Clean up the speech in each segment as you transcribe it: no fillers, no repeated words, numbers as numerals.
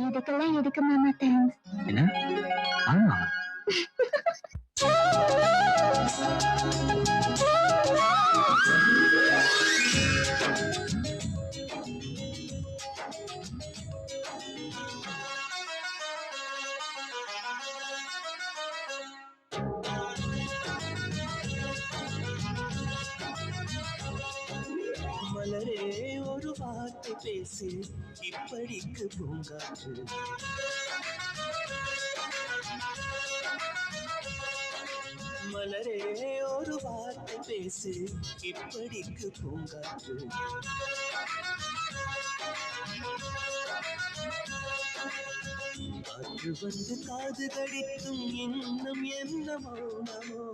இதுக்கெல்லாம் எதுக்கு மாமா தேங்க்ஸ்? என்ன? ஆமா. மலரே ஒரு வார்த்தை பேசு இப்படிக்கு பூங்காற்று. மலரே ஒரு வார்த்தை பேசு இப்படிக்கு பூங்காற்று. காற்று வந்து காது கடிக்கும் இன்னும் என்ன மௌனமோ,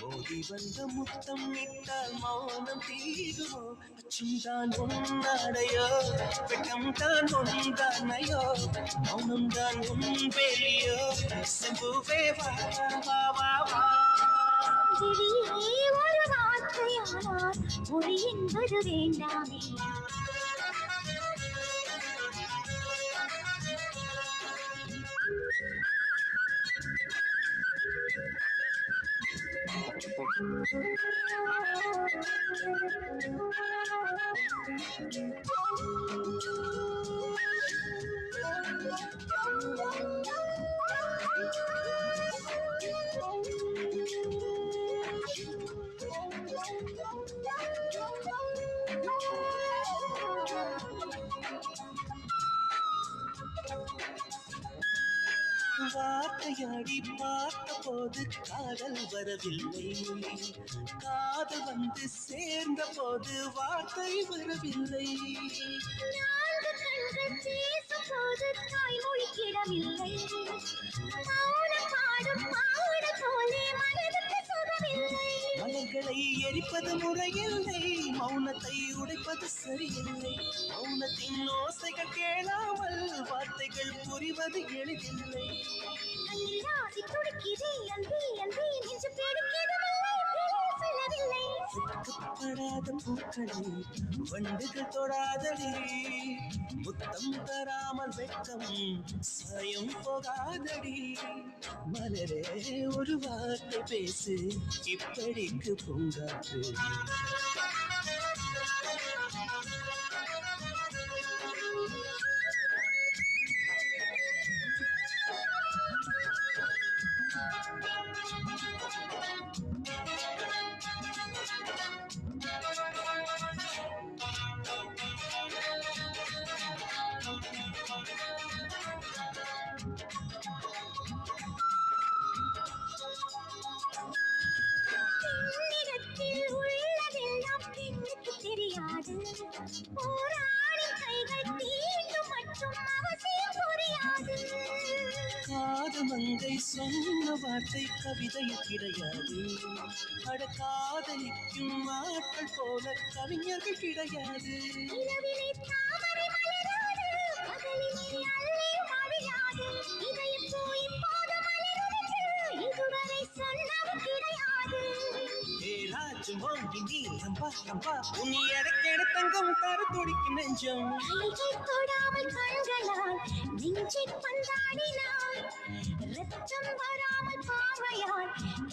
மோதி வந்த முத்தம் விட்டால் மௌனம் தீருமோ. அச்சும்தான் உன்னாடையோ, வெட்கம் தான் உந்தானையோ, மௌனம் தான் உன் வேலியோ. செம்புவே வா வா வா வா. ஒரு வார்த்தையானால் மொழி என்பது வேண்டாமே. வார்த்தையாடி பார்த்த போது காதல் வரவில்லை, காதல் வந்து சேர்ந்த போது வார்த்தை வரவில்லை. நான்கு கண்கள் பேசும் போது தாய்மொழி கிடமில்லை, மௌனம் பாடும் பாட போலே மனதுக்கு சுகமில்லை. மலர்களை எரிப்பது முறையில்லை, மௌனத்தை உடைப்பது சரியில்லை. மௌனத்தின் ஓசைகள் கேளாமல் வார்த்தைகள் புரிவது எளிதில்லை. ஆசை துடிக்கிறே அன்பே அன்பே நெஞ்சு பிடிக்கிறதில்லை, சொல்லவில்லை. சுத்தப்படாத பூக்களை வண்டுகள் தொடாதடி, முத்தம் தராமல் வெட்கம் சாயம் போகாதடி. மலரே ஒரு வார்த்தை பேசு இப்படிக்கு பூங்காற்று. பெண்ணிடத்தில் உள்ளதெல்லாம் பெண்ணுக்கு தெரியாது, போராடி கைகள் தீண்டும் மற்றும் அவசியம் புரியாது. காது மங்கை சொன்ன வார்த்தை கவிதையில் கிடையாது, அட காதலிக்கும் ஆட்கள் போல கவிஞர்கள் கிடையாது. இரவிலே தாமரை மலராது, பகலிலே அல்லி மழையாது, இதயம் போய் போது மலருது, இதுவரை சொன்னவர் கிடையாது. ஏ ராஜு மோங்கி நீ ரம்பா ரம்பா, உன் எடக்கெடு தங்கம் தர துடிக்கும் நெஞ்சம். கைகள் தொடாமல் கண்களால் நெஞ்சை பந்தாடினாய், ரத்தம் வராமல் பார்வையால்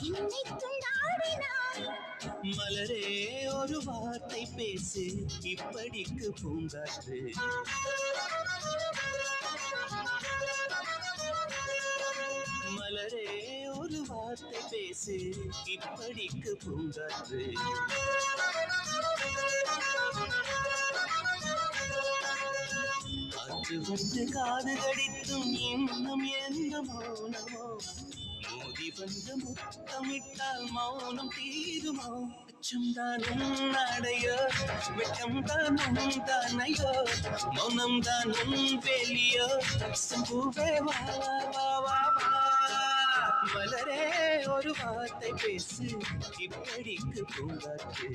என்னை துண்டாடினாய். மலரே ஒரு வார்த்தை பேசு இப்படிக்கு பூங்காற்று. மலரே ஒரு வார்த்தை பேசு இப்படிக்கு பூங்காற்று. காற்று வந்து காது கடித்தும் இன்னும் என்ன மௌனமோ, மோதி வந்து முத்தமிட்டால் மௌனம் தீருமோ. அச்சம்தான் உன்னாடையோ, வெட்கம்தான் உந்தானையோ, மௌனம் தான் உன் வேலியோ. செம்புவே வா வா வா வா. மலரே ஒரு வார்த்தை பேசு இப்படிக்கு பூங்காற்று.